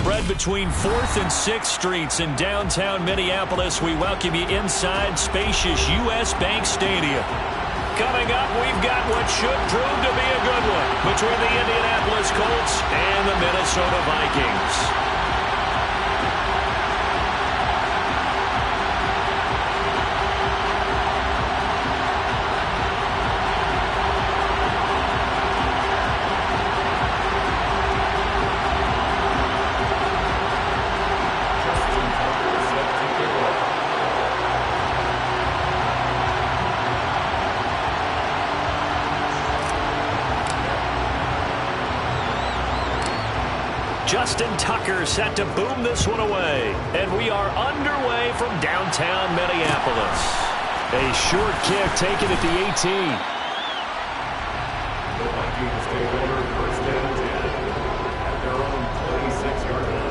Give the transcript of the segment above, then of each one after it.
Spread between 4th and 6th Streets in downtown Minneapolis. We welcome you inside spacious U.S. Bank Stadium. Coming up, we've got what should prove to be a good one between the Indianapolis Colts and the Minnesota Vikings. Justin Tucker set to boom this one away. And we are underway from downtown Minneapolis. A short kick taken at the 18. The Vikings take over first and 10 at their own 26-yard line.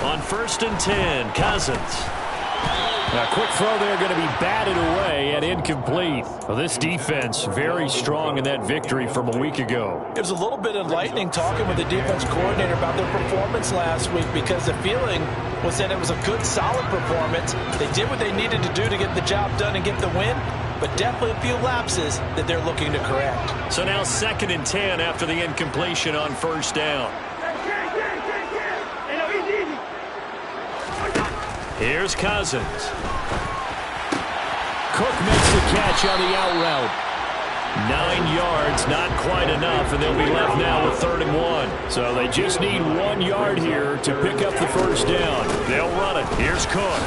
On 1st and 10, Cousins. A quick throw there going to be batted away and incomplete. Well, this defense very strong in that victory from a week ago. It was a little bit enlightening talking with the defense coordinator about their performance last week because the feeling was that it was a good, solid performance. They did what they needed to do to get the job done and get the win, but definitely a few lapses that they're looking to correct. So now 2nd and 10 after the incompletion on 1st down. Here's Cousins. Cook makes the catch on the out route. 9 yards, not quite enough, and they'll be left now with 3rd and 1. So they just need 1 yard here to pick up the 1st down. They'll run it. Here's Cook.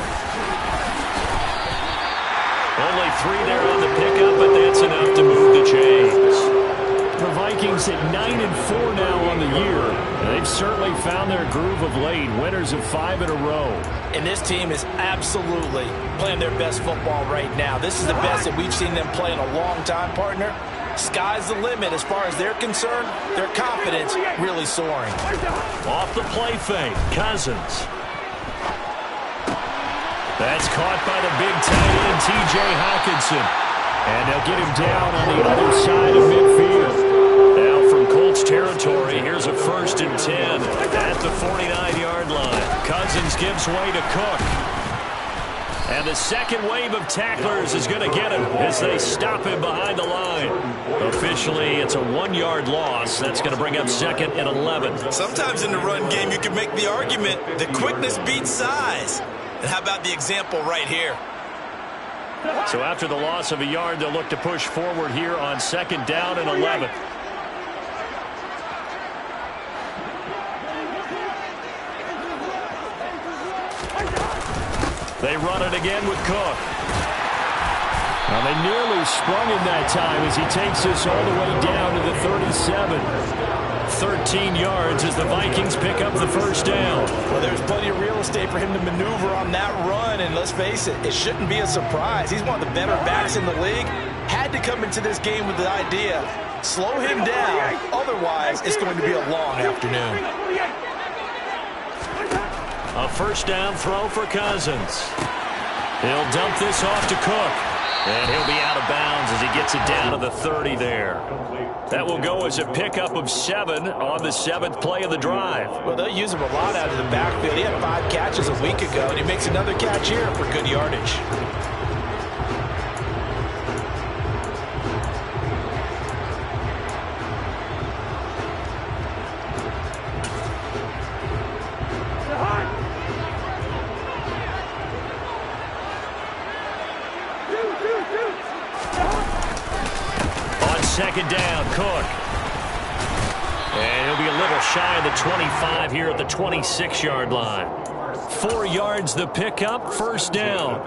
Only 3 there on the pickup, but that's enough to move the chains. The Vikings at 9-4 now on the year. They've certainly found their groove of late. Winners of 5 in a row. And this team is absolutely playing their best football right now. This is the best that we've seen them play in a long time, partner. Sky's the limit as far as they're concerned. Their confidence really soaring. Off the play fake, Cousins. That's caught by the big tight end, T.J. Hockenson. And they'll get him down on the other side of midfield. Now from Colts territory, here's a 1st and 10 at the 49-yard line. Cousins gives way to Cook. And the second wave of tacklers is going to get him as they stop him behind the line. Officially, it's a 1-yard loss. That's going to bring up 2nd and 11. Sometimes in the run game, you can make the argument that quickness beats size. And how about the example right here? So after the loss of a yard, they'll look to push forward here on 2nd down and 11. They run it again with Cook. Well, they nearly sprung him that time as he takes this all the way down to the 37. 13 yards as the Vikings pick up the 1st down. Well, there's plenty of real estate for him to maneuver on that run, and let's face it, it shouldn't be a surprise. He's one of the better backs in the league. Had to come into this game with the idea, slow him down, otherwise it's going to be a long afternoon. A 1st down throw for Cousins. He'll dump this off to Cook. And he'll be out of bounds as he gets it down to the 30 there. That will go as a pickup of 7 on the 7th play of the drive. Well, they'll use him a lot out of the backfield. He had 5 catches a week ago, and he makes another catch here for good yardage. Second down, Cook. And he'll be a little shy of the 25 here at the 26-yard line. 4 yards the pickup, first down.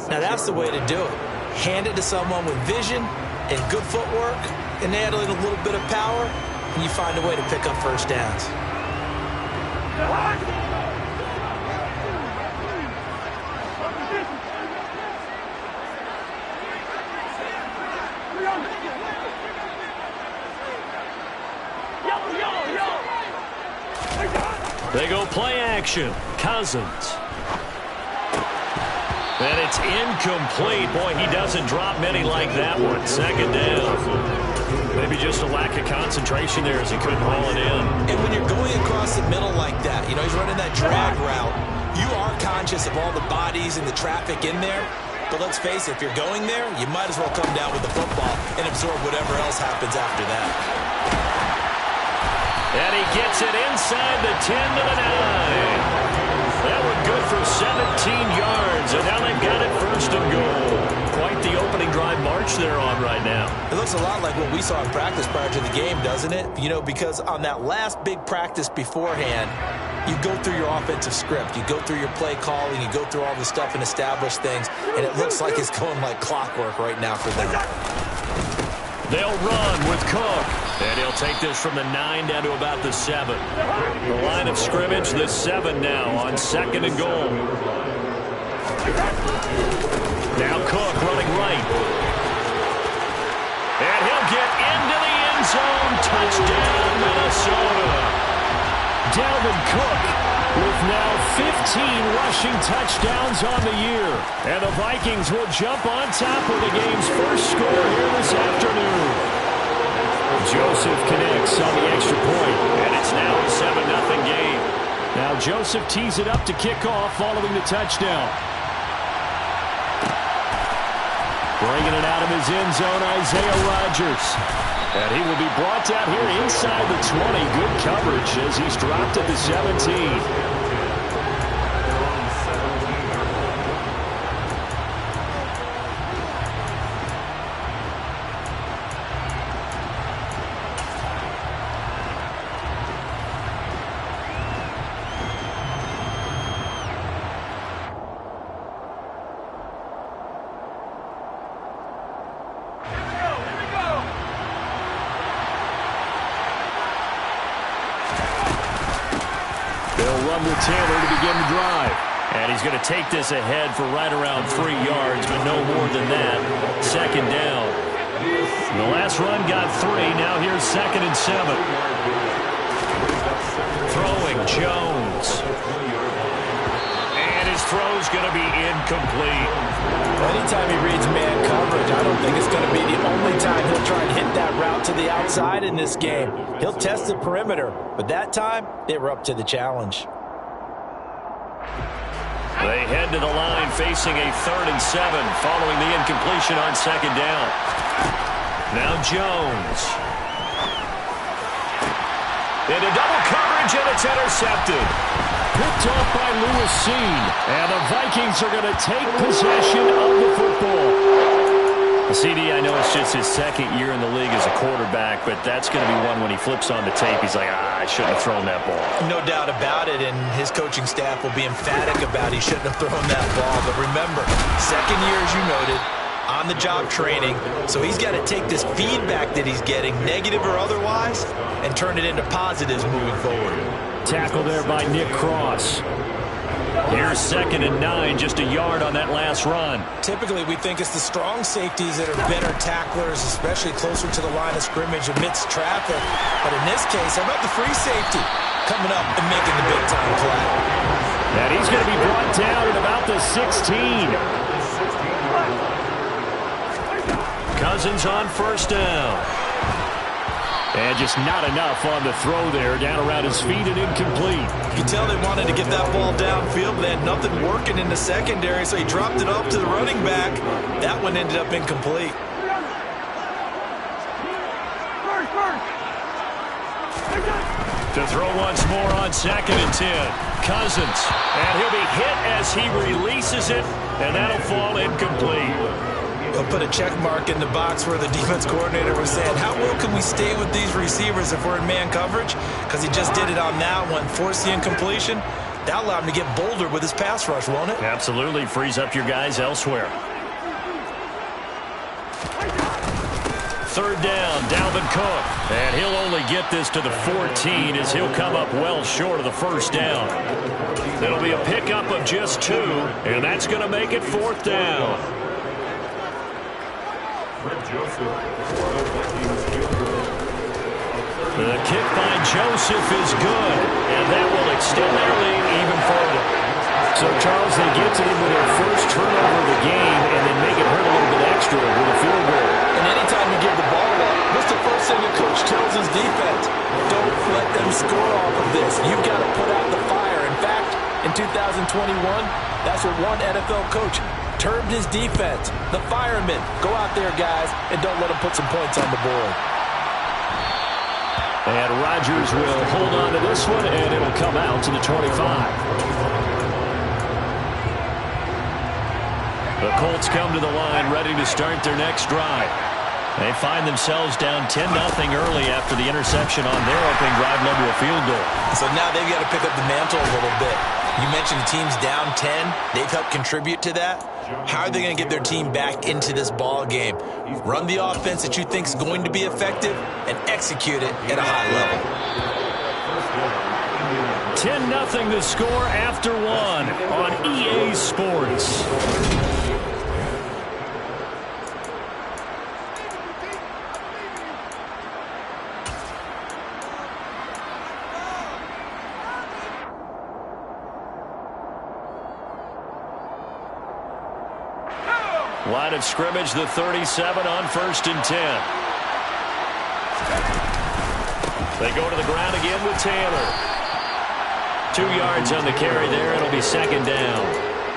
Now that's the way to do it. Hand it to someone with vision and good footwork, and add a little bit of power, and you find a way to pick up first downs. They go play action. Cousins. And it's incomplete. Boy, he doesn't drop many like that one. Second down. Maybe just a lack of concentration there as he couldn't haul it in. And when you're going across the middle like that, he's running that drag route, you are conscious of all the bodies and the traffic in there. But let's face it, if you're going there, you might as well come down with the football and absorb whatever else happens after that. And he gets it inside the 10 to the 9. That one good for 17 yards, and now they've got it first and goal. Quite the opening drive march they're on right now. It looks a lot like what we saw in practice prior to the game, doesn't it? Because on that last big practice beforehand, you go through your offensive script. You go through your play calling. You go through all the stuff and establish things, and it looks like it's going like clockwork right now for them. They'll run with Cook. And he'll take this from the 9 down to about the 7. The line of scrimmage, the 7 now on second and goal. Now Cook running right. And he'll get into the end zone. Touchdown, Minnesota. Dalvin Cook with now 15 rushing touchdowns on the year. And the Vikings will jump on top of the game's first score here this afternoon. Joseph connects on the extra point, and it's now a 7-0 game. Now Joseph tees it up to kick off following the touchdown. Bringing it out of his end zone, Isaiah Rodgers. And he will be brought down here inside the 20. Good coverage as he's dropped at the 17. With Taylor to begin the drive. And he's going to take this ahead for right around 3 yards, but no more than that. Second down. The last run got 3. Now here's 2nd and 7. Throwing Jones. And his throw's going to be incomplete. Anytime he reads man coverage, I don't think it's going to be the only time he'll try and hit that route to the outside in this game. He'll test the perimeter, but that time, they were up to the challenge. They head to the line facing a 3rd and 7 following the incompletion on second down. Now Jones. Into double coverage, and it's intercepted. Picked off by Lewis Seen. And the Vikings are going to take possession of the football. CD, I know it's just his 2nd year in the league as a quarterback, but that's going to be one when he flips on the tape. He's like, I shouldn't have thrown that ball. No doubt about it, and his coaching staff will be emphatic about he shouldn't have thrown that ball. But remember, 2nd year, as you noted, on-the-job training, so he's got to take this feedback that he's getting, negative or otherwise, and turn it into positives moving forward. Tackle there by Nick Cross. Here's 2nd and 9, just a yard on that last run. Typically, we think it's the strong safeties that are better tacklers, especially closer to the line of scrimmage amidst traffic. But in this case, how about the free safety coming up and making the big-time play? And he's going to be brought down at about the 16. Cousins on first down. And just not enough on the throw there. Down around his feet and incomplete. You can tell they wanted to get that ball downfield, but they had nothing working in the secondary, so he dropped it off to the running back. That one ended up incomplete. To throw once more on 2nd and 10. Cousins. And he'll be hit as he releases it, and that'll fall incomplete. They'll put a check mark in the box where the defense coordinator was saying, how well can we stay with these receivers if we're in man coverage? Because he just did it on that one, forced the incompletion. That allowed him to get bolder with his pass rush, won't it? Absolutely. Frees up your guys elsewhere. 3rd down, Dalvin Cook. And he'll only get this to the 14 as he'll come up well short of the 1st down. It'll be a pickup of just 2, and that's going to make it 4th down. The kick by Joseph is good, and that will extend their lead even further. So, Charles, they get to him with their first turnover of the game and then make it hurt a little bit extra with a field goal. And anytime you give the ball up, what's the first thing the coach tells his defense? Don't let them score off of this. You've got to put out the fire. In fact, in 2021, that's what one NFL coach termed his defense, the firemen. Go out there, guys, and don't let them put some points on the board. And Rodgers will hold on to this one, and it'll come out to the 25. The Colts come to the line ready to start their next drive. They find themselves down 10-0 early after the interception on their opening drive led to a field goal. So now they've got to pick up the mantle a little bit. You mentioned the team's down 10. They've helped contribute to that. How are they going to get their team back into this ball game? Run the offense that you think is going to be effective and execute it at a high level. 10-0 the score after 1 on EA Sports. Line of scrimmage, the 37 on 1st and 10. They go to the ground again with Taylor. 2 yards on the carry there. It'll be 2nd down.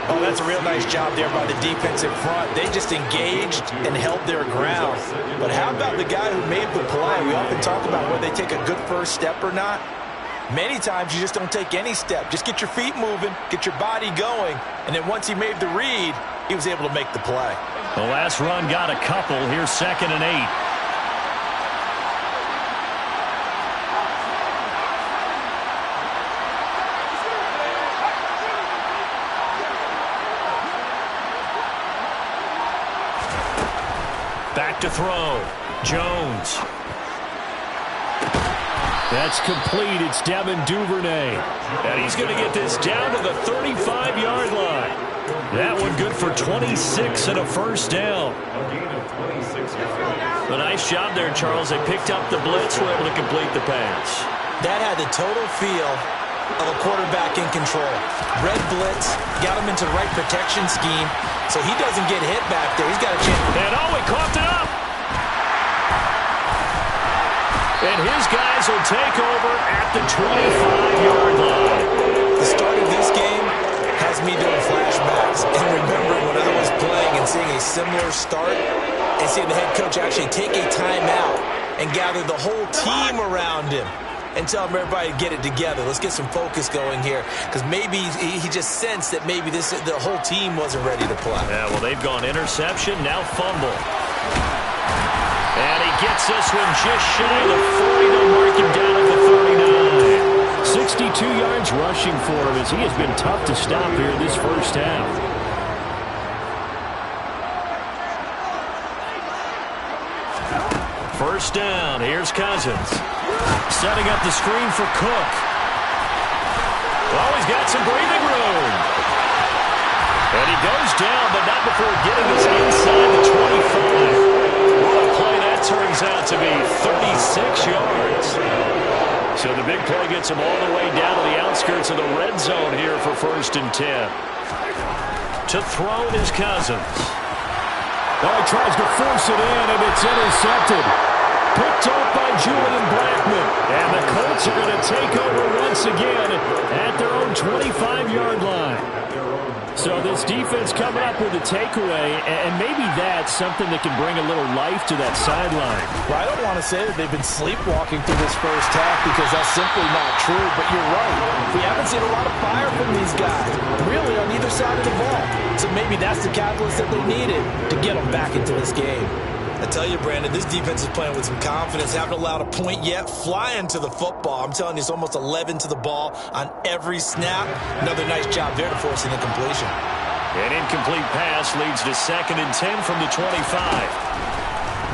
Oh, that's a real nice job there by the defense in front. They just engaged and held their ground. But how about the guy who made the play? We often talk about whether they take a good first step or not. Many times you just don't take any step. Just get your feet moving, get your body going, and then once he made the read, he was able to make the play. The last run got a couple. Here's 2nd and 8. Back to throw. Jones. That's complete. It's Devin Duvernay. And he's going to get this down to the 35-yard line. That one good for 26 and a 1st down. A nice job there, Charles. They picked up the blitz, were able to complete the pass. That had the total feel of a quarterback in control. Red blitz, got him into the right protection scheme, so he doesn't get hit back there. He's got a chance. And oh, he coughed it up. And his guys will take over at the 25-yard line. The start of this game has me doing flashbacks and remembering when I was playing and seeing a similar start and seeing the head coach actually take a timeout and gather the whole team around him and tell everybody to get it together. Let's get some focus going here, because maybe he just sensed that maybe the whole team wasn't ready to play. Yeah, well, they've gone interception, now fumble. And he gets this one just shy of the 40 to mark him down at the 39. 62 yards rushing for him as he has been tough to stop here this first half. First down, here's Cousins. Setting up the screen for Cook. Oh, he's got some breathing room. And he goes down, but not before getting us inside the 25. What a play that turns out to be, 36 yards. So the big play gets him all the way down to the outskirts of the red zone here for 1st and 10. To throw is Cousins. Oh, he tries to force it in, and it's intercepted. Picked off by Julian Blackman. And the Colts are going to take over once again at their own 25-yard line. So this defense coming up with a takeaway, and maybe that's something that can bring a little life to that sideline. Well, I don't want to say that they've been sleepwalking through this first half because that's simply not true, but you're right. We haven't seen a lot of fire from these guys, really on either side of the ball. So maybe that's the catalyst that they needed to get them back into this game. I tell you, Brandon, this defense is playing with some confidence. Haven't allowed a point yet. Flying to the football. I'm telling you, it's almost 11 to the ball on every snap. Another nice job there to force an incompletion. An incomplete pass leads to 2nd and 10 from the 25.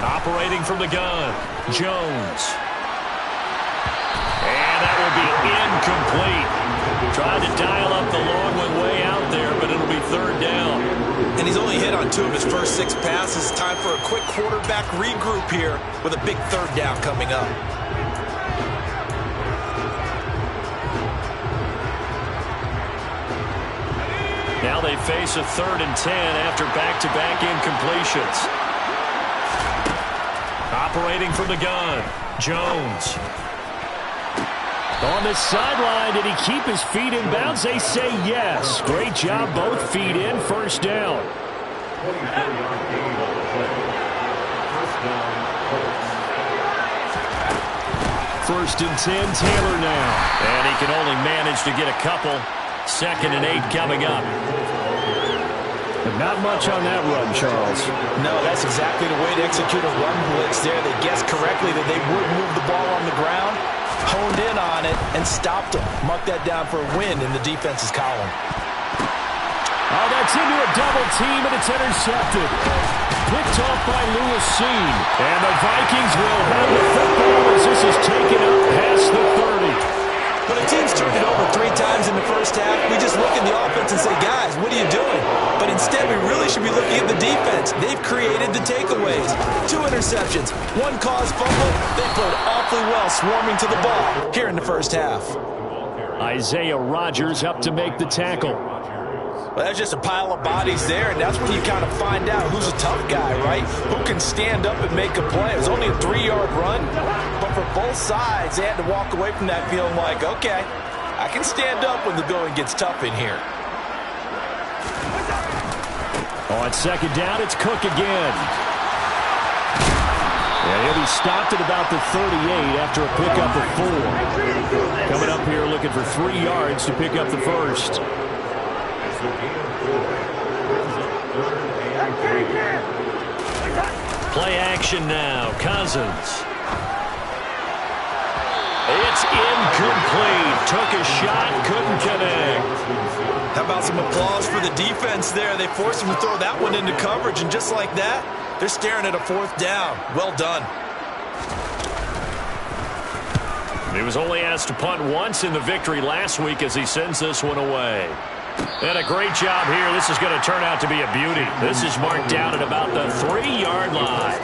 Operating from the gun, Jones. And that will be incomplete. Tried to dial up the long one way out there, but it'll be 3rd down. And he's only hit on 2 of his first 6 passes. Time for a quick quarterback regroup here with a big 3rd down coming up. Now they face a 3rd and 10 after back-to-back incompletions. Operating from the gun, Jones. On the sideline, did he keep his feet in bounds? They say yes. Great job, both feet in, 1st down. 24-yard gain on the play. 1st down, Colts. 1st and 10, Taylor now. And he can only manage to get a couple. 2nd and 8 coming up. But not much on that run, Charles. No, that's exactly the way to execute a run blitz there. They guessed correctly that they would move the ball on the ground, honed in on it, and stopped them. Mark that down for a win in the defense's column. Oh, that's into a double team, and it's intercepted. Picked off by Lewis Seen. And the Vikings will have the football as this is taken up past the 30. When a team's turned it over 3 times in the first half, we just look at the offense and say, guys, what are you doing? But instead, we really should be looking at the defense. They've created the takeaways. 2 interceptions, 1 caused fumble. They played awfully well swarming to the ball here in the first half. Isaiah Rodgers up to make the tackle. Well, that's just a pile of bodies there, and that's when you kind of find out who's a tough guy, right? Who can stand up and make a play. It was only a 3-yard run, but for both sides, they had to walk away from that feeling like, okay, I can stand up when the going gets tough in here. On 2nd down, it's Cook again. And he'll be stopped at about the 38 after a pickup of 4. Coming up here looking for 3 yards to pick up the 1st. Play action now. Cousins. It's incomplete. Took a shot, couldn't connect. How about some applause for the defense there? They forced him to throw that one into coverage, and just like that, they're staring at a 4th down. Well done. He was only asked to punt once in the victory last week as he sends this one away. And a great job here. This is going to turn out to be a beauty. This is marked down at about the 3-yard line.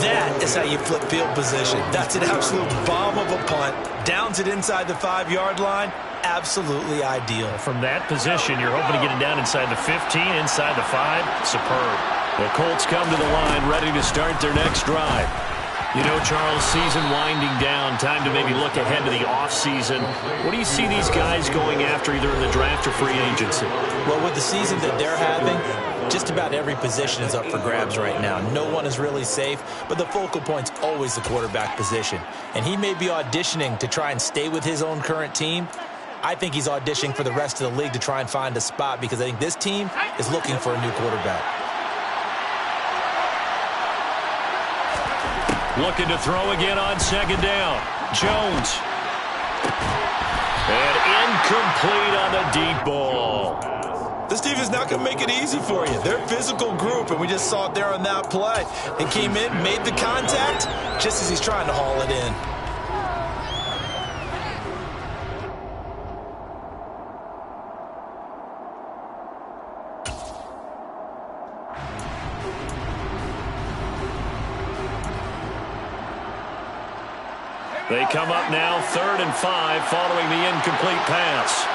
That is how you flip field position. That's an absolute bomb of a punt. Downs it inside the 5-yard line. Absolutely ideal. From that position, you're hoping to get it down inside the 15, inside the 5. Superb. The Colts come to the line ready to start their next drive. You know, Charles, season winding down, time to maybe look ahead to the offseason. What do you see these guys going after either in the draft or free agency? Well, with the season that they're having, just about every position is up for grabs right now. No one is really safe, but the focal point's always the quarterback position. And he may be auditioning to try and stay with his own current team. I think he's auditioning for the rest of the league to try and find a spot because I think this team is looking for a new quarterback. Looking to throw again on 2nd down. Jones. And incomplete on the deep ball. This team is not going to make it easy for you. They're a physical group, and we just saw it there on that play. It came in, made the contact, just as he's trying to haul it in. They come up now 3rd and 5 following the incomplete pass.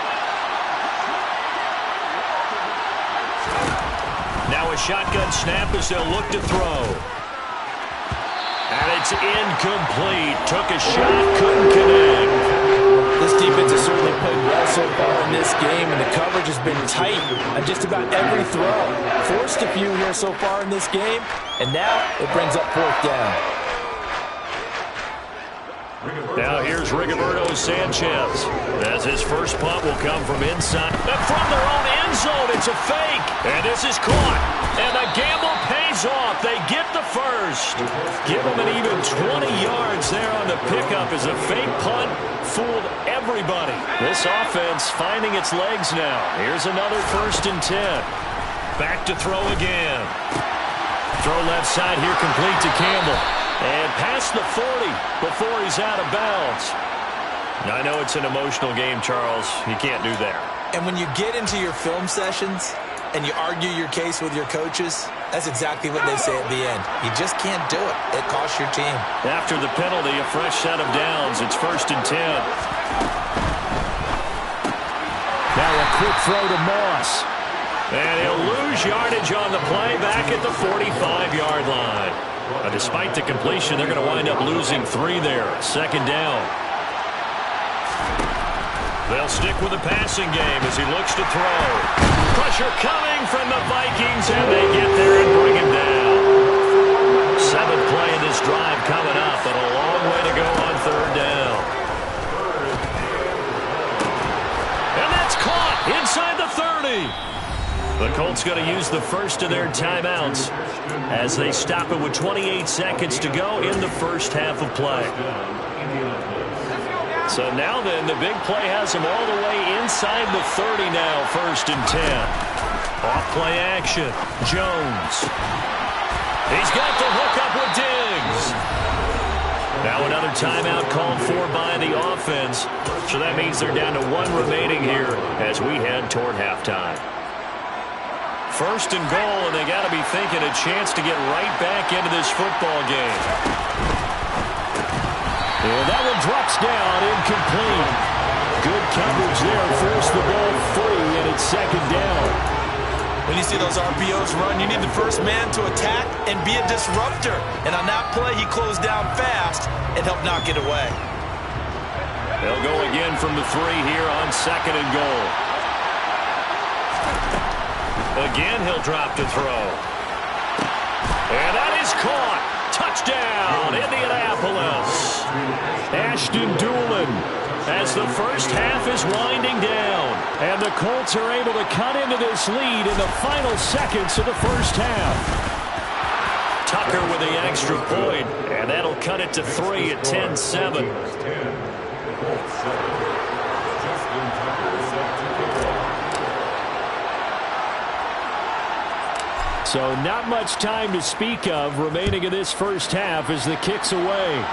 Now a shotgun snap as they'll look to throw. And it's incomplete. Took a shot, couldn't connect. This defense has certainly played well so far in this game, and the coverage has been tight on just about every throw. Forced a few here so far in this game, and now it brings up 4th down. Now here's Rigoberto Sanchez, as his first punt will come from inside. And from their own end zone, it's a fake. And this is caught. And the gamble pays off. They get the first. Give them an even 20 yards there on the pickup as a fake punt fooled everybody. This offense finding its legs now. Here's another 1st and 10. Back to throw again. Throw left side here, complete to Campbell. And past the 40 before he's out of bounds. Now, I know it's an emotional game, Charles. You can't do that. And when you get into your film sessions and you argue your case with your coaches, that's exactly what they say at the end. You just can't do it. It costs your team. After the penalty, a fresh set of downs. It's 1st and 10. Now a quick throw to Moss. And he'll lose yardage on the play back at the 45-yard line. Despite the completion, they're going to wind up losing 3 there. 2nd down. They'll stick with the passing game as he looks to throw. Pressure coming from the Vikings, and they get there and bring him down. 7th play in this drive coming up, but a long way to go on 3rd down. And that's caught inside the 30. The Colts going to use the first of their timeouts as they stop it with 28 seconds to go in the first half of play. So now then, the big play has them all the way inside the 30 now, 1st and 10. Off play action. Jones. He's got the hook up with Diggs. Now another timeout called for by the offense. So that means they're down to 1 remaining here as we head toward halftime. 1st and goal, and they got to be thinking a chance to get right back into this football game. And that one drops down, incomplete. Good coverage there, forced the ball free, and it's 2nd down. When you see those RPOs run, you need the first man to attack and be a disruptor. And on that play, he closed down fast and helped knock it away. They'll go again from the 3 here on 2nd and goal. Again, he'll drop to throw. And that is caught. Touchdown, Indianapolis. Ashton Doolin as the first half is winding down. And the Colts are able to cut into this lead in the final seconds of the first half. Tucker with the extra point, and that'll cut it to 3 at 10-7. So not much time to speak of remaining in this first half as the kick's away.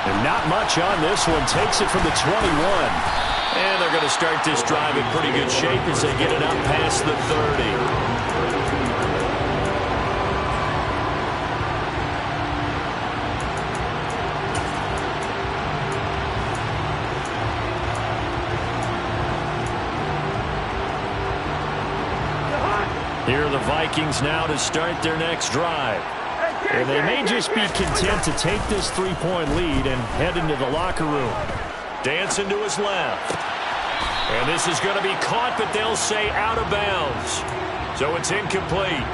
And not much on this one. Takes it from the 21. And they're going to start this drive in pretty good shape as they get it up past the 30. Here are the Vikings now to start their next drive. And they may just be content to take this 3-point lead and head into the locker room. Dancing to his left. And this is going to be caught, but they'll say out of bounds. So it's incomplete.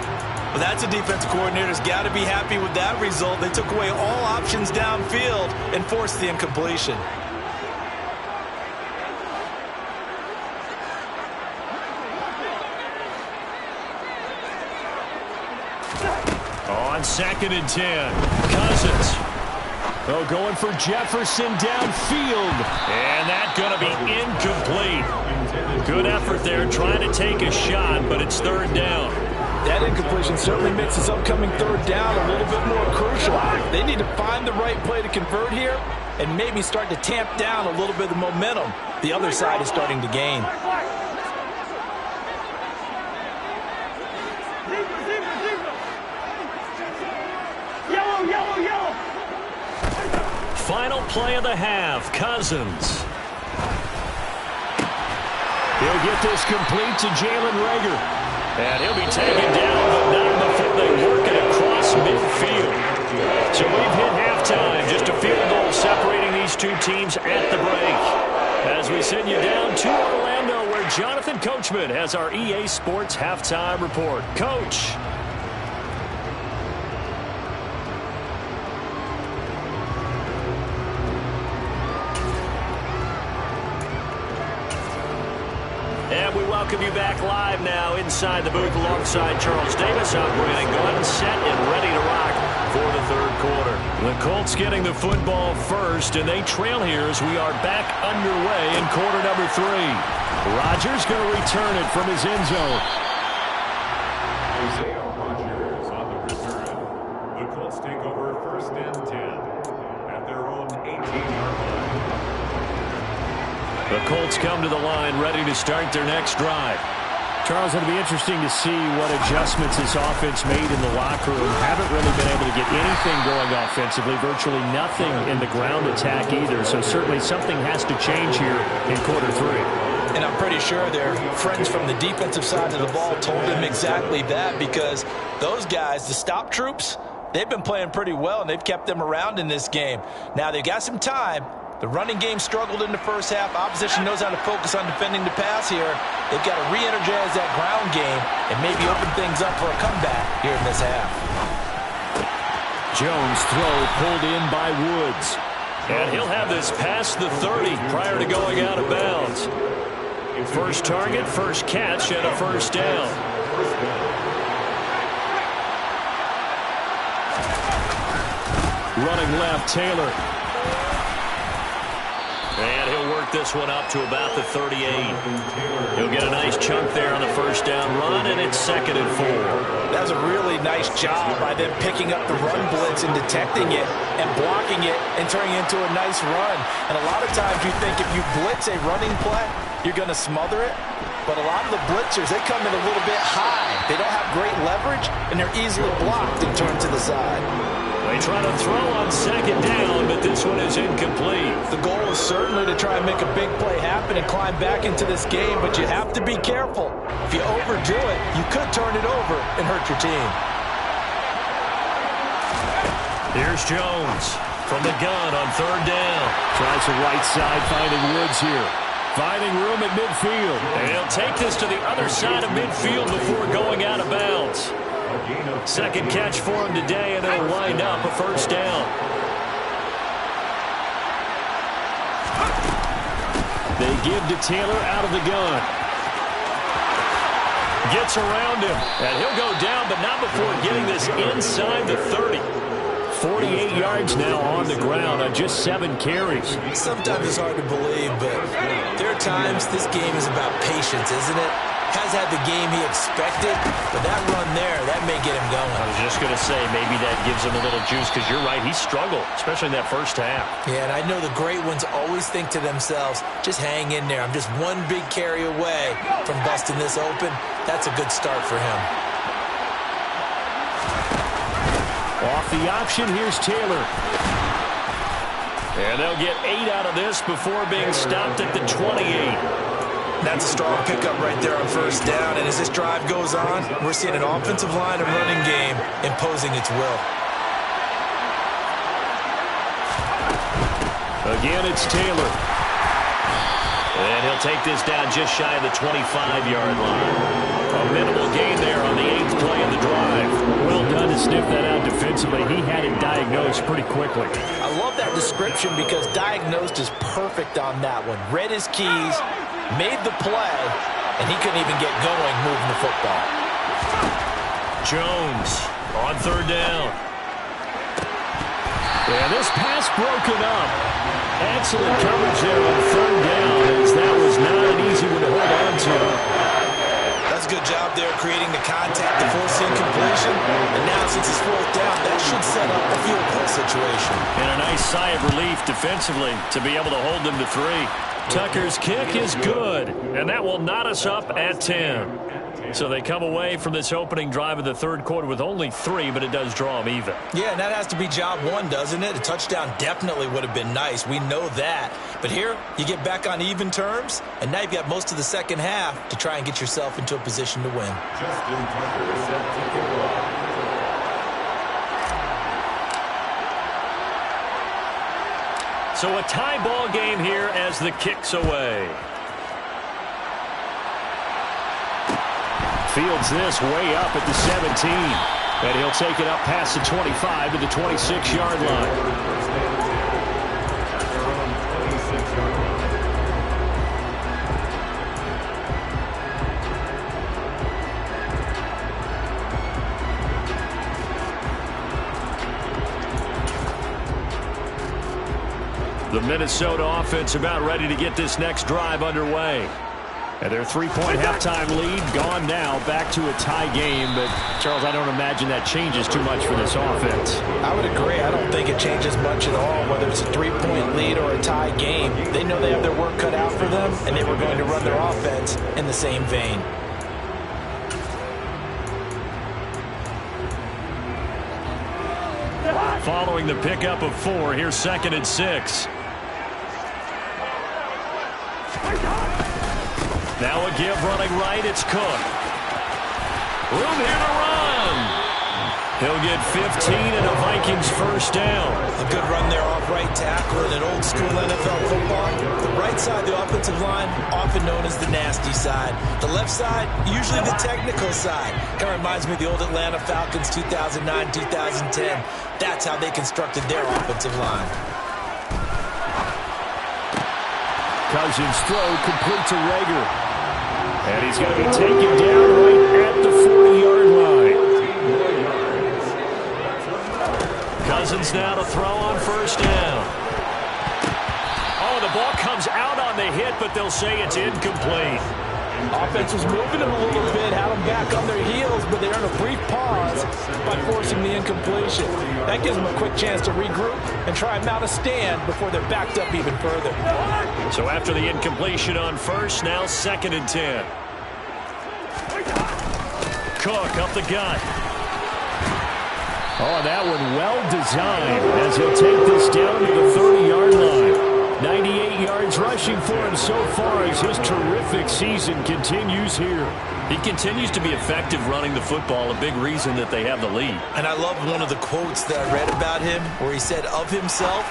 Well, that's a defensive coordinator's got to be happy with that result. They took away all options downfield and forced the incompletion. On 2nd and 10, Cousins. Oh, going for Jefferson downfield. And that's going to be incomplete. Good effort there trying to take a shot, but it's 3rd down. That incompletion certainly makes this upcoming 3rd down a little bit more crucial. They need to find the right play to convert here and maybe start to tamp down a little bit of the momentum the other side is starting to gain. Final play of the half, Cousins. He'll get this complete to Jalen Reagor. And he'll be taken down, but not before they work it across midfield. So we've hit halftime. Just a field goal separating these two teams at the break. As we send you down to Orlando, where Jonathan Coachman has our EA Sports Halftime Report. Coach. And we welcome you back live now inside the booth alongside Charles Davis. I'm Brandon Gunn, set and ready to rock for the third quarter. The Colts getting the football first, and they trail here as we are back underway in quarter number 3. Rodgers going to return it from his end zone. Isaiah Rodgers on the return. The Colts take over 1st and 10 at their own 18-yard line. The Colts come to the line ready to start their next drive. Charles, it'll be interesting to see what adjustments this offense made in the locker room. Haven't really been able to get anything going offensively, virtually nothing in the ground attack either. So certainly something has to change here in quarter 3. And I'm pretty sure their friends from the defensive side of the ball told them exactly that, because those guys, the stop troops, they've been playing pretty well, and they've kept them around in this game. Now, they've got some time. The running game struggled in the first half. Opposition knows how to focus on defending the pass here. They've got to re-energize that ground game and maybe open things up for a comeback here in this half. Jones' throw pulled in by Woods. And he'll have this past the 30 prior to going out of bounds. First target, first catch, and a first down. Running left, Taylor. And he'll work this one up to about the 38. He'll get a nice chunk there on the first down run, and it's 2nd and 4. That was a really nice job by them picking up the run blitz and detecting it and blocking it and turning it into a nice run. And a lot of times you think if you blitz a running play, you're going to smother it. But a lot of the blitzers, they come in a little bit high. They don't have great leverage, and they're easily blocked and turned to the side. They try to throw on 2nd down, but this one is incomplete. The goal is certainly to try and make a big play happen and climb back into this game, but you have to be careful. If you overdo it, you could turn it over and hurt your team. Here's Jones from the gun on 3rd down. Tries the right side, finding Woods here. Finding room at midfield. And he'll take this to the other side of midfield before going out of bounds. 2nd catch for him today, and it'll wind up a first down. They give to Taylor out of the gun. Gets around him, and he'll go down, but not before getting this inside the 30. 48 yards now on the ground on just 7 carries. Sometimes it's hard to believe, but there are times this game is about patience, isn't it? Has had the game he expected, but that run there, that may get him going. I was just going to say, maybe that gives him a little juice, because you're right, he struggled, especially in that first half. Yeah, and I know the great ones always think to themselves, just hang in there. I'm just one big carry away from busting this open. That's a good start for him. Off the option, here's Taylor. And they'll get 8 out of this before being stopped at the 28. That's a strong pickup right there on 1st down, and as this drive goes on, we're seeing an offensive line and running game imposing its will. Again, it's Taylor. And he'll take this down just shy of the 25-yard line. A minimal gain there on the 8th play of the drive. Well done to sniff that out defensively. He had it diagnosed pretty quickly. I love that description because diagnosed is perfect on that one. Read his keys, made the play, and he couldn't even get going moving the football. Jones on 3rd down. And this pass broken up. Excellent coverage there on 3rd down, as that was not an easy one to hold on to. That's a good job there creating the contact to force incompletion. And now since it's 4th down, that should set up a field goal situation. And a nice sigh of relief defensively to be able to hold them to 3. Tucker's kick is good, and that will knot us up at 10. So they come away from this opening drive of the third quarter with only 3, but it does draw them even. Yeah, and that has to be job 1, doesn't it? A touchdown definitely would have been nice. We know that. But here, you get back on even terms, and now you've got most of the second half to try and get yourself into a position to win. Justin Tucker is set to kick off. So a tie ball game here as the kick's away. Fields this way up at the 17. And he'll take it up past the 25 to the 26-yard line. The Minnesota offense about ready to get this next drive underway. And their 3-point halftime lead gone now, back to a tie game. But, Charles, I don't imagine that changes too much for this offense. I would agree. I don't think it changes much at all, whether it's a 3-point lead or a tie game. They know they have their work cut out for them, and they were going to run their offense in the same vein. Following the pickup of 4, here's 2nd and 6. Now a give running right, it's Cook. Room here to run. He'll get 15 and a Vikings first down. A good run there off right tackle in an old school NFL football. The right side, the offensive line, often known as the nasty side. The left side, usually the technical side. Kind of reminds me of the old Atlanta Falcons 2009, 2010. That's how they constructed their offensive line. Cousins throw complete to Rager. And he's going to be taken down right at the 40-yard line. Cousins now to throw on first down. Oh, the ball comes out on the hit, but they'll say it's incomplete. Offense was moving them a little bit, had them back on their heels, but they earned a brief pause by forcing the incompletion. That gives them a quick chance to regroup and try and mount a stand before they're backed up even further. So after the incompletion on first, now 2nd and 10. Cook up the gut. Oh, that one well designed as he'll take this down to the 30-yard line. 98 yards rushing for him so far as his terrific season continues here. He continues to be effective running the football, a big reason that they have the lead. And I love one of the quotes that I read about him where he said of himself,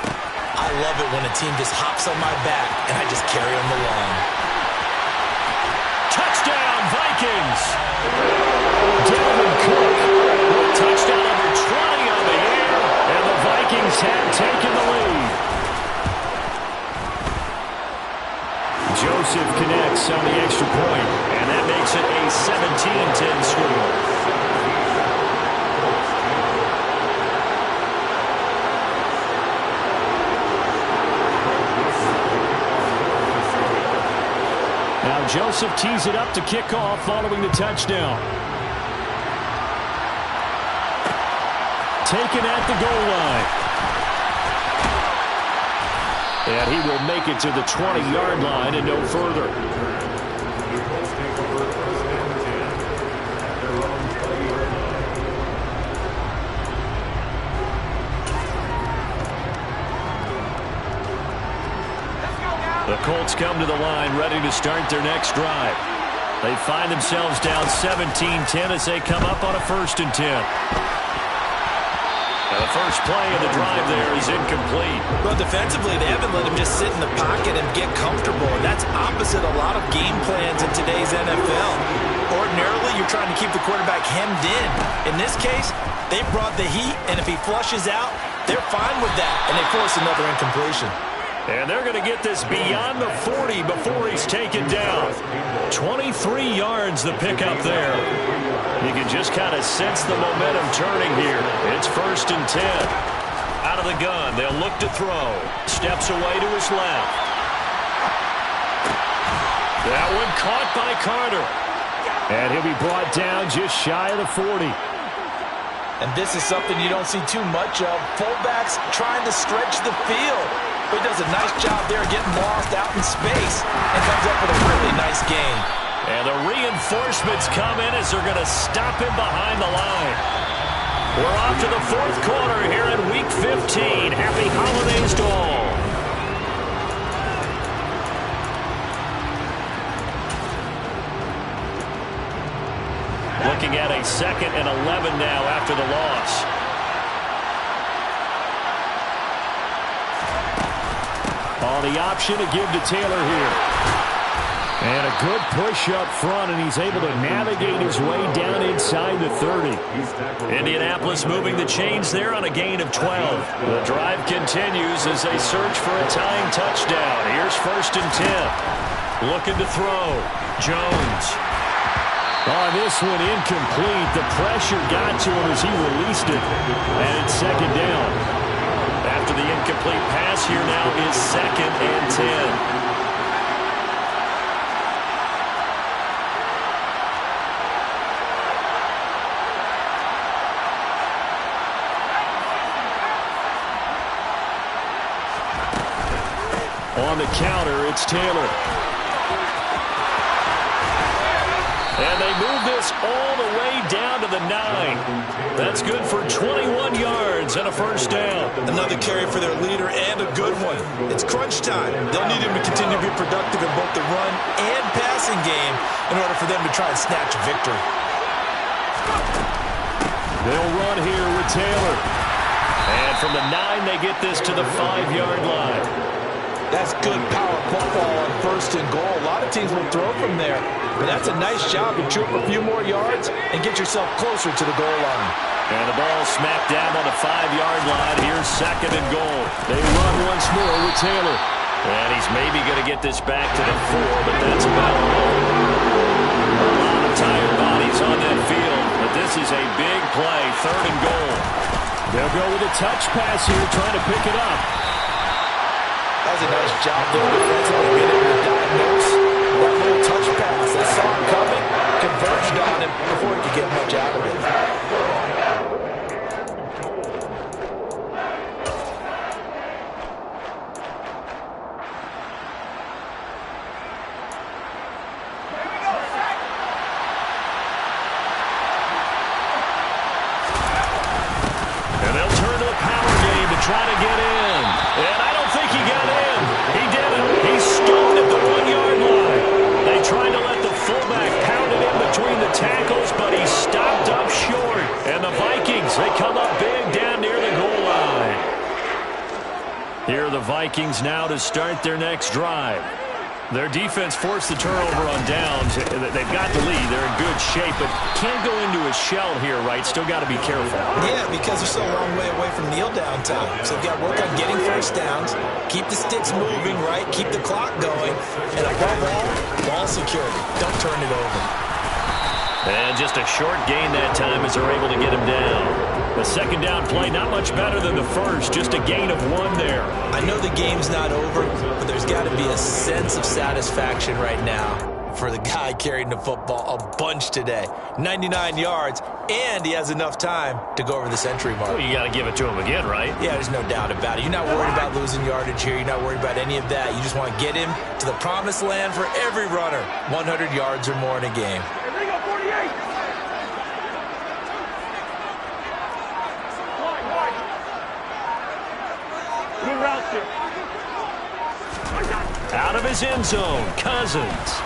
"I love it when a team just hops on my back and I just carry them along." Touchdown, Vikings! Dalvin Cook with touchdown number 20 on the air, and the Vikings have taken the lead. Joseph connects on the extra point, and that makes it a 17-10 score. Now Joseph tees it up to kick off following the touchdown. Taken at the goal line. And he will make it to the 20-yard line and no further. The Colts come to the line ready to start their next drive. They find themselves down 17-10 as they come up on a 1st and 10. And the first play of the drive there is incomplete. Well, defensively, they haven't let him just sit in the pocket and get comfortable. And that's opposite a lot of game plans in today's NFL. Ordinarily, you're trying to keep the quarterback hemmed in. In this case, they brought the heat, and if he flushes out, they're fine with that, and they force another incompletion. And they're going to get this beyond the 40 before he's taken down. 23 yards the pickup there. You can just kind of sense the momentum turning here. It's 1st and 10. Out of the gun, they'll look to throw. Steps away to his left. That one caught by Carter. And he'll be brought down just shy of the 40. And this is something you don't see too much of. Fullbacks trying to stretch the field. But he does a nice job there getting lost out in space and comes up with a really nice gain. And the reinforcements come in as they're going to stop him behind the line. We're off to the fourth quarter here in Week 15. Happy holidays to all. Looking at a 2nd and 11 now after the loss. On the option to give to Taylor here. And a good push up front, and he's able to navigate his way down inside the 30. Indianapolis moving the chains there on a gain of 12. The drive continues as they search for a tying touchdown. Here's 1st and 10. Looking to throw. Jones. On this one, incomplete. The pressure got to him as he released it. And it's 2nd down. After the incomplete pass, here now is 2nd and 10. On the counter, it's Taylor. And they move this all the way down to the 9. That's good for 21 yards and a 1st down. Another carry for their leader and a good one. It's crunch time. They'll need him to continue to be productive in both the run and passing game in order for them to try and snatch a victory. They'll run here with Taylor. And from the 9, they get this to the 5-yard line. That's good power football on 1st and goal. A lot of teams will throw from there, but that's a nice job to chew up a few more yards and get yourself closer to the goal line. And the ball smacked down on the 5-yard line. Here's 2nd and goal. They run once more with Taylor. And he's maybe going to get this back to the 4, but that's about all. A lot of tired bodies on that field, but this is a big play, 3rd and goal. They'll go with a touch pass here, trying to pick it up. That was a nice job there defensively, being able to diagnose that little touch pass. They saw him coming, converged on him before he could get much out of it. And they'll turn to the power game to try to get in. And I don't think he got in. He didn't. He stoned at the 1-yard line. They tried to let the fullback pound it in between the tackles, but he stopped up short. And the Vikings, they come up big down near the goal line. Here are the Vikings now to start their next drive. Their defense forced the turnover on downs. They've got the lead. They're in good shape, but can't go into a shell here, right? Still got to be careful. Yeah, because they're still a long way away from kneel down time. So they've got to work on getting 1st downs, keep the sticks moving, right? Keep the clock going. And above all, ball security. Don't turn it over. And just a short gain that time as they're able to get him down. The 2nd down play, not much better than the 1st. Just a gain of 1 there. I know the game's not over, but there's got to be a sense of satisfaction right now for the guy carrying the football a bunch today. 99 yards, and he has enough time to go over the century mark. Well, you got to give it to him again, right? Yeah, there's no doubt about it. You're not worried about losing yardage here. You're not worried about any of that. You just want to get him to the promised land for every runner. 100 yards or more in a game. Out of his end zone, Cousins.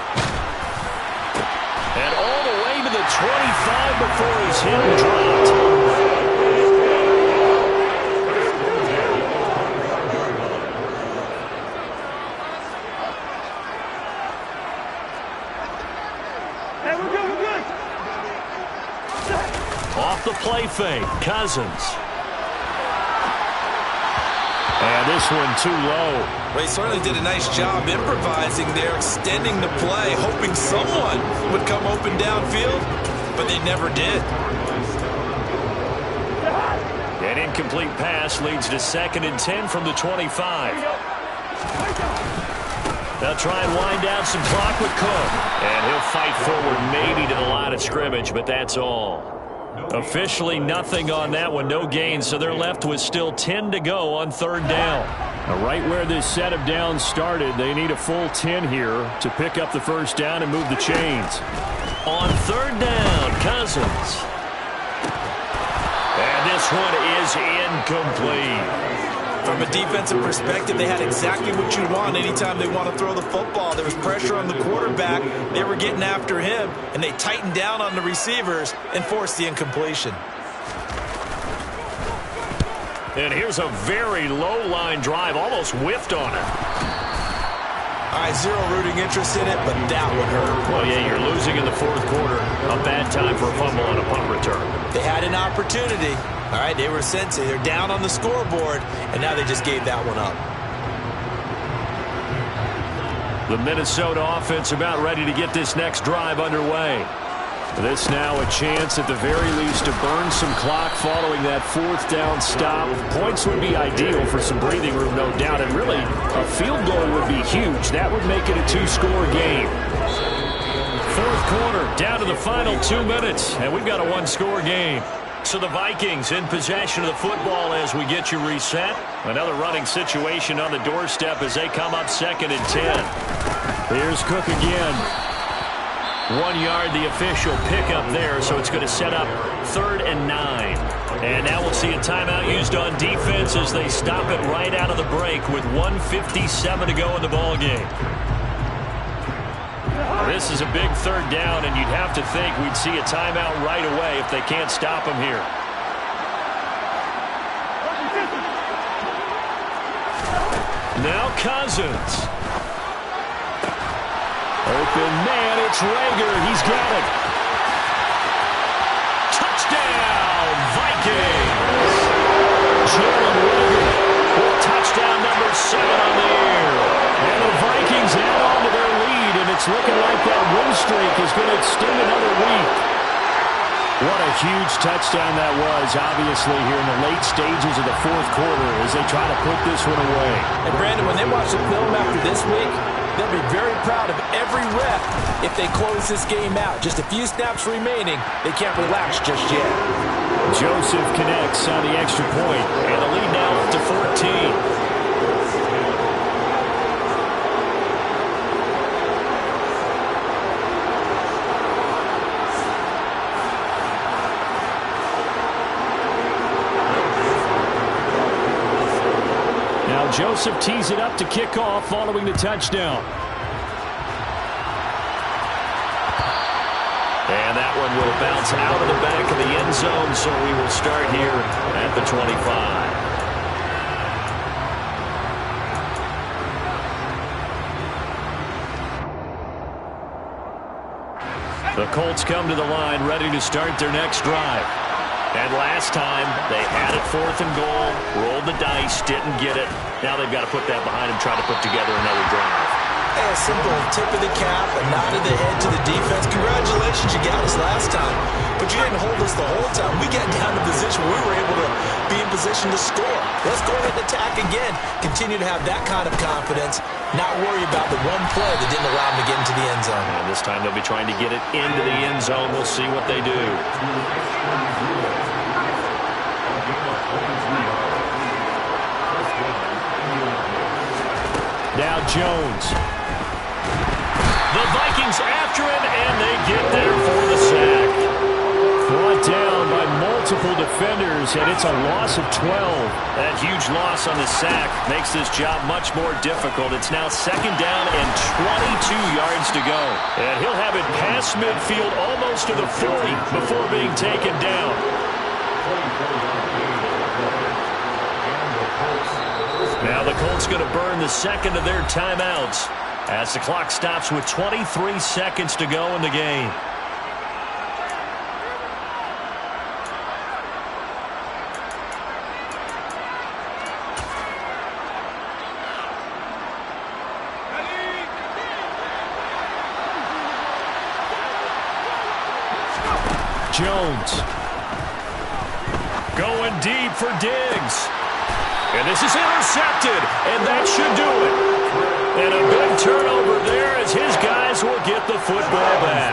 And all the way to the 25 before he's hit and dropped. Hey, we're good. Off the play fake, Cousins. And this one too low. Well, he certainly did a nice job improvising there, extending the play, hoping someone would come open downfield, but they never did. An incomplete pass leads to 2nd and 10 from the 25. They'll try and wind down some clock with Cook. And he'll fight forward maybe to the line of scrimmage, but that's all. Officially nothing on that one, no gain, so they're left with still 10 to go on third down. Now, right where this set of downs started, they need a full 10 here to pick up the first down and move the chains. On third down, Cousins. And this one is incomplete. From a defensive perspective, they had exactly what you want anytime they want to throw the football. There was pressure on the quarterback. They were getting after him, and they tightened down on the receivers and forced the incompletion. And here's a very low-line drive, almost whiffed on it. All right, zero rooting interest in it, but that would hurt. Well, yeah, you're losing in the fourth quarter. A bad time for a fumble on a punt return. They had an opportunity. All right, they were sensing. They're down on the scoreboard, and now they just gave that one up. The Minnesota offense about ready to get this next drive underway. This now a chance at the very least to burn some clock following that fourth down stop. Points would be ideal for some breathing room, no doubt, and really a field goal would be huge. That would make it a two-score game. Fourth quarter, down to the final 2 minutes, and we've got a one-score game. So the Vikings in possession of the football as we get you reset. Another running situation on the doorstep as they come up 2nd and 10. Here's Cook again. 1 yard, the official pickup there, so it's going to set up 3rd and 9. And now we'll see a timeout used on defense as they stop it right out of the break with 1:57 to go in the ballgame. This is a big 3rd down, and you'd have to think we'd see a timeout right away if they can't stop him here. Now Cousins. Open man, it's Rager. He's got it. Touchdown, Vikings. Jalen Rager with touchdown number 7 on the air. And the Vikings add on to their lead, and it's looking like that win streak is going to extend another week. What a huge touchdown that was, obviously, here in the late stages of the fourth quarter as they try to put this one away. And, Brandon, when they watch the film after this week, they'll be very proud of every rep if they close this game out. Just a few snaps remaining. They can't relax just yet. Joseph connects on the extra point, and the lead now up to 14. Joseph tees it up to kick off following the touchdown. And that one will bounce out of the back of the end zone, so we will start here at the 25. The Colts come to the line ready to start their next drive. And last time, they had it 4th and goal, rolled the dice, didn't get it. Now they've got to put that behind them, try to put together another drive. A simple tip of the cap, a nod of the head to the defense. Congratulations, you got us last time. But you didn't hold us the whole time. We got down to position where we were able to be in position to score. Let's go ahead and attack again. Continue to have that kind of confidence. Not worry about the one play that didn't allow them to get into the end zone. And this time they'll be trying to get it into the end zone. We'll see what they do. Now Jones. The Vikings after him, and they get there for the sack. Brought down by multiple defenders, and it's a loss of 12. That huge loss on the sack makes this job much more difficult. It's now 2nd down and 22 yards to go. And he'll have it past midfield almost to the 40 before being taken down. Now the Colts going to burn the 2nd of their timeouts as the clock stops with 23 seconds to go in the game. Jones going deep for Diggs. And this is intercepted, and that should do it. And a big turnover there as his guys will get the football back.